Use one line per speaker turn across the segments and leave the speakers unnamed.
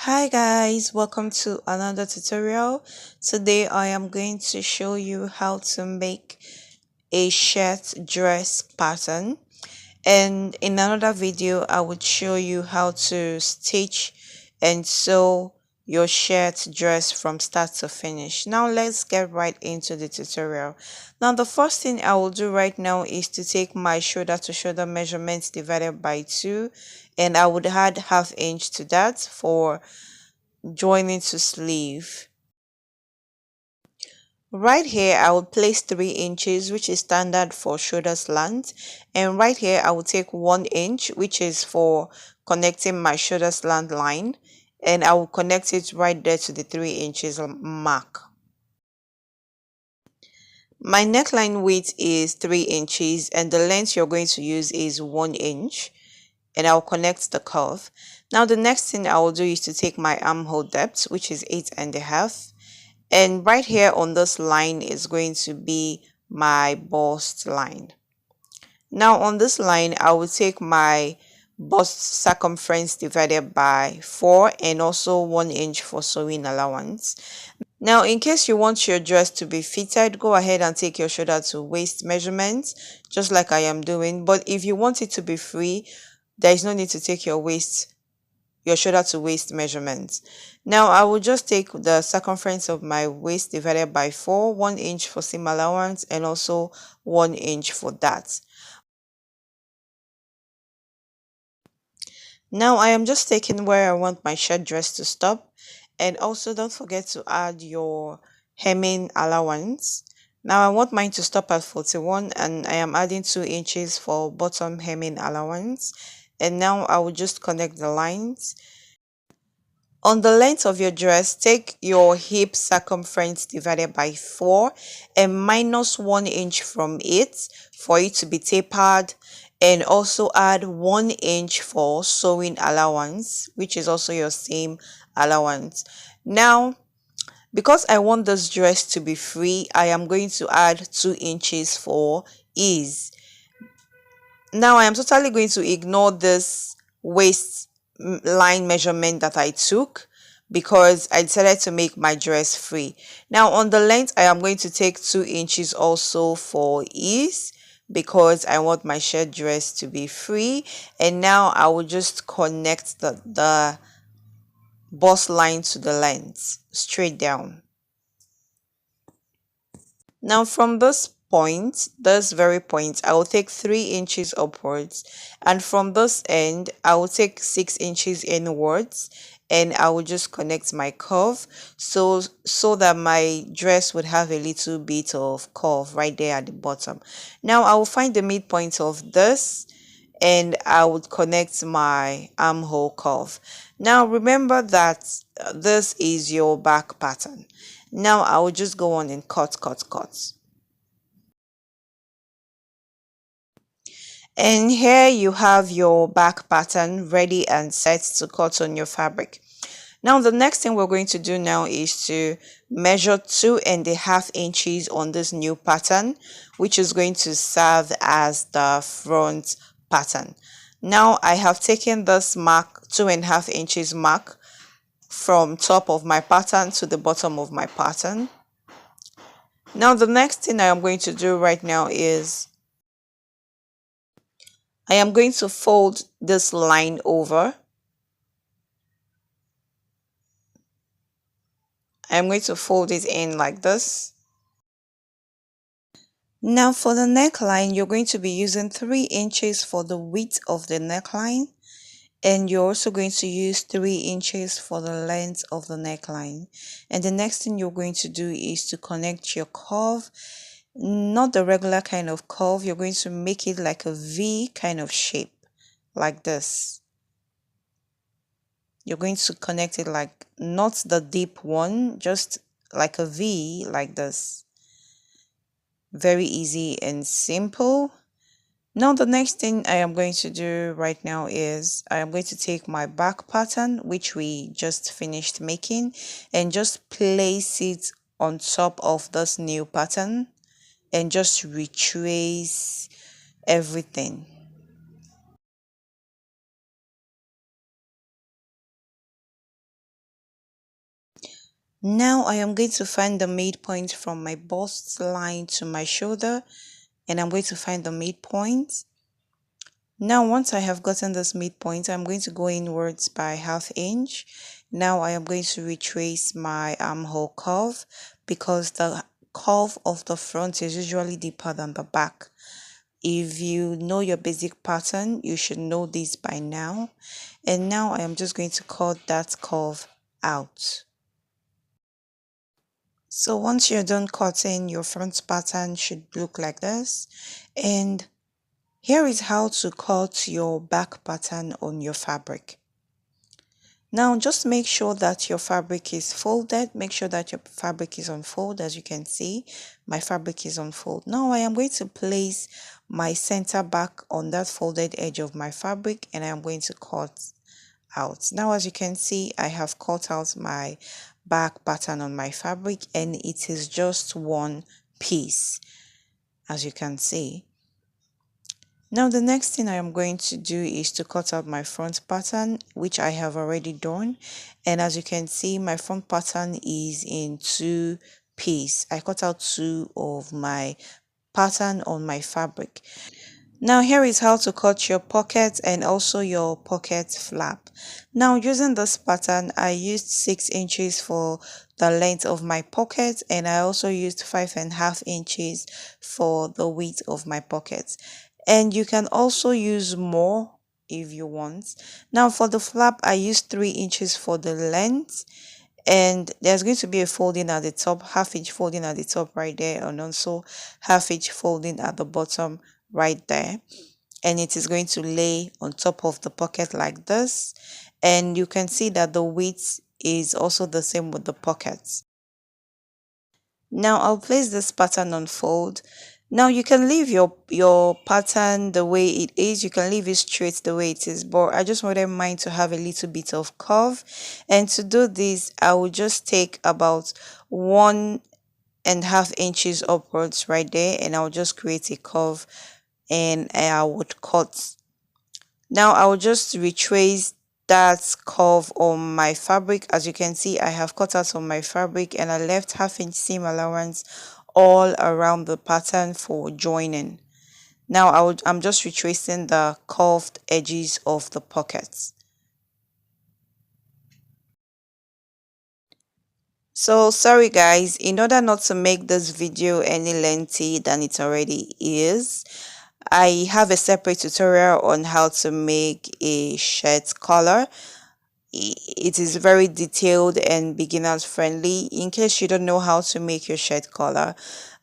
Hi guys, welcome to another tutorial. Today I am going to show you how to make a shirt dress pattern, and in another video I would show you how to stitch and sew your shirt dress from start to finish. Now let's get right into the tutorial. Now the first thing I will do right now is to take my shoulder to shoulder measurements divided by 2, and I would add ½ inch to that for joining to sleeve. Right here I will place 3 inches, which is standard for shoulder slant, and right here I will take 1 inch, which is for connecting my shoulder slant line, and I will connect it right there to the 3 inches mark. My neckline width is 3 inches and the length you're going to use is 1 inch, and I'll connect the curve. Now the next thing I will do is to take my armhole depth, which is 8.5, and right here on this line is going to be my bust line. Now on this line I will take my bust circumference divided by 4 and also 1 inch for sewing allowance. Now in case you want your dress to be fitted, go ahead and take your shoulder to waist measurements just like I am doing, but if you want it to be free, there is no need to take your shoulder to waist measurements. Now I will just take the circumference of my waist divided by 4, 1 inch for seam allowance and also 1 inch for that. Now I am just taking where I want my shirt dress to stop, and also don't forget to add your hemming allowance. Now I want mine to stop at 41 and I am adding 2 inches for bottom hemming allowance, and now I will just connect the lines. On the length of your dress, take your hip circumference divided by 4 and minus 1 inch from it for it to be tapered, and also add 1 inch for sewing allowance, which is also your same allowance. Now, because I want this dress to be free, I am going to add 2 inches for ease. Now I am totally going to ignore this waist line measurement that I took because I decided to make my dress free. Now on the length I am going to take 2 inches also for ease because I want my shirt dress to be free, and now I will just connect the bust line to the length straight down. Now from this very point, I will take 3 inches upwards, and from this end, I will take 6 inches inwards, and I will just connect my curve so that my dress would have a little bit of curve right there at the bottom. Now I will find the midpoint of this and I would connect my armhole curve. Now remember that this is your back pattern. Now I will just go on and cut. And here you have your back pattern ready and set to cut on your fabric. Now the next thing we're going to do now is to measure 2.5 inches on this new pattern, which is going to serve as the front pattern. Now I have taken this mark, 2.5 inches mark, from top of my pattern to the bottom of my pattern. Now the next thing I am going to do right now is I am going to fold this line over. I'm going to fold it in like this. Now for the neckline, you're going to be using 3 inches for the width of the neckline, and you're also going to use 3 inches for the length of the neckline. And the next thing you're going to do is to connect your curve, not the regular kind of curve. You're going to make it like a V kind of shape, like this. You're going to connect it like not the deep one, just like a V, like this. Very easy and simple. Now the next thing I am going to do right now is I am going to take my back pattern, which we just finished making, and just place it on top of this new pattern and just retrace everything. Now I am going to find the midpoint from my bust line to my shoulder, and I'm going to find the midpoint. Now once I have gotten this midpoint, I'm going to go inwards by ½ inch. Now I am going to retrace my armhole curve because the curve of the front is usually deeper than the back. If you know your basic pattern, you should know this by now. And now I am just going to cut that curve out. So once you're done cutting, your front pattern should look like this. And here is how to cut your back pattern on your fabric. Now just make sure that your fabric is folded. Make sure that your fabric is on fold. As you can see, my fabric is on fold. Now I am going to place my center back on that folded edge of my fabric, and I am going to cut out. Now as you can see, I have cut out my back pattern on my fabric, and it is just one piece, as you can see. Now the next thing I am going to do is to cut out my front pattern, which I have already done. And as you can see, my front pattern is in two pieces. I cut out two of my pattern on my fabric. Now here is how to cut your pocket and also your pocket flap. Now using this pattern, I used 6 inches for the length of my pocket, and I also used 5.5 inches for the width of my pocket. And you can also use more if you want. Now for the flap, I used 3 inches for the length, and there's going to be a folding at the top, ½ inch folding at the top right there, and also ½ inch folding at the bottom right there, and it is going to lay on top of the pocket like this. And you can see that the width is also the same with the pockets. Now I'll place this pattern on fold. Now you can leave your pattern the way it is, you can leave it straight the way it is, but I just wanted mine to have a little bit of curve. And to do this, I will just take about 1.5 inches upwards right there, and I'll just create a curve, and I would cut. Now I will just retrace that curve on my fabric. As you can see, I have cut out on my fabric, and I left ½ inch seam allowance all around the pattern for joining. Now I'm just retracing the curved edges of the pockets. So sorry guys, in order not to make this video any lengthy than it already is, I have a separate tutorial on how to make a shirt collar. It is very detailed and beginners friendly. In case you don't know how to make your shirt collar,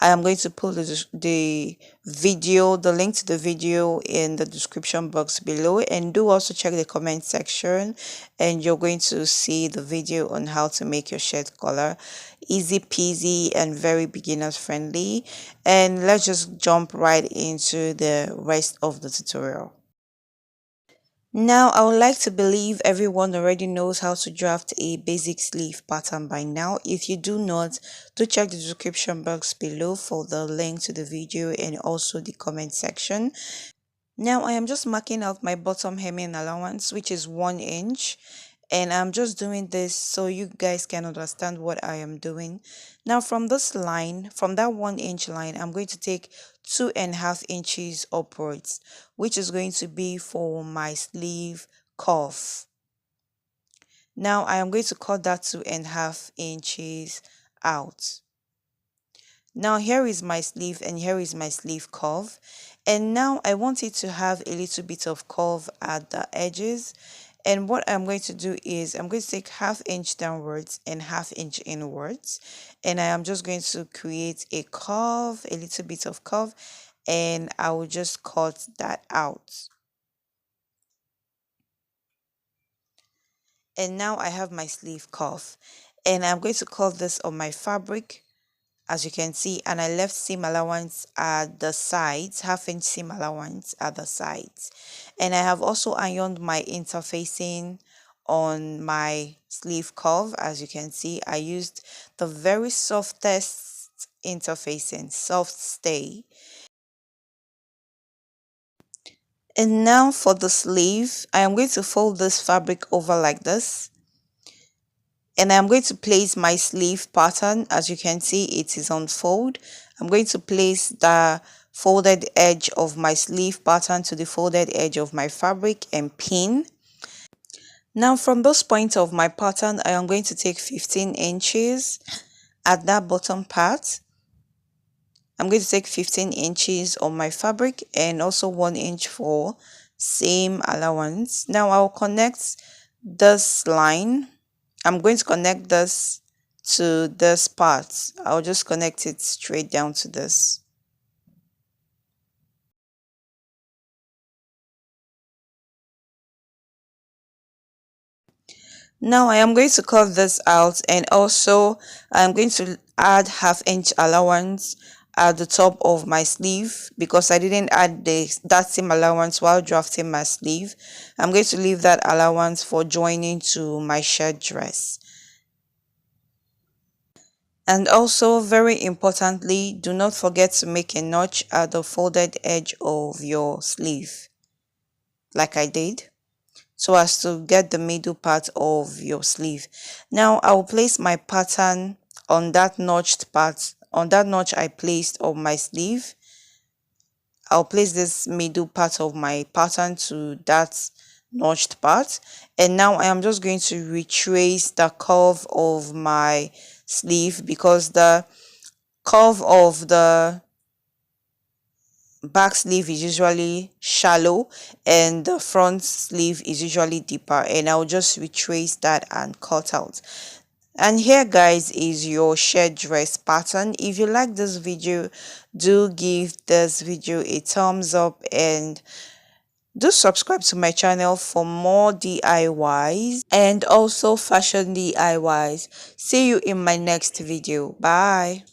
I am going to put the link to the video in the description box below, and do also check the comment section, and you're going to see the video on how to make your shirt collar. Easy peasy and very beginners friendly. And let's just jump right into the rest of the tutorial. Now, I would like to believe everyone already knows how to draft a basic sleeve pattern by now. If you do not, do check the description box below for the link to the video and also the comment section. Now, I am just marking out my bottom hemming allowance, which is 1 inch. And I'm just doing this so you guys can understand what I am doing. Now from this line, from that 1 inch line, I'm going to take 2.5 inches upwards, which is going to be for my sleeve cuff. Now I am going to cut that 2.5 inches out. Now here is my sleeve, and here is my sleeve curve, and now I want it to have a little bit of curve at the edges. And what I'm going to do is I'm going to take ½ inch downwards and ½ inch inwards, and I am just going to create a curve, a little bit of curve, and I will just cut that out. And now I have my sleeve curve, and I'm going to cut this on my fabric, as you can see, and I left seam allowance at the sides, ½ inch seam allowance at the sides. And I have also ironed my interfacing on my sleeve curve. As you can see, I used the very softest interfacing, soft stay. And now for the sleeve, I am going to fold this fabric over like this. And I'm going to place my sleeve pattern. As you can see, it is on fold. I'm going to place the folded edge of my sleeve pattern to the folded edge of my fabric and pin. Now from this point of my pattern, I am going to take 15 inches at that bottom part. I'm going to take 15 inches on my fabric and also 1 inch for seam allowance. Now I'll connect this line. I'm going to connect this to this part. I'll just connect it straight down to this. Now I am going to cut this out, and also I'm going to add ½ inch allowance at the top of my sleeve because I didn't add that same allowance while drafting my sleeve. I'm going to leave that allowance for joining to my shirt dress. And also, very importantly, do not forget to make a notch at the folded edge of your sleeve like I did, so as to get the middle part of your sleeve. Now I will place my pattern on that notched part, on that notch I placed on my sleeve. I'll place this middle part of my pattern to that notched part, and now I am just going to retrace the curve of my sleeve because the curve of the back sleeve is usually shallow and the front sleeve is usually deeper, and I'll just retrace that and cut out. And here guys is your shirt dress pattern. If you like this video, do give this video a thumbs up and do subscribe to my channel for more DIYs and also fashion DIYs. See you in my next video. Bye.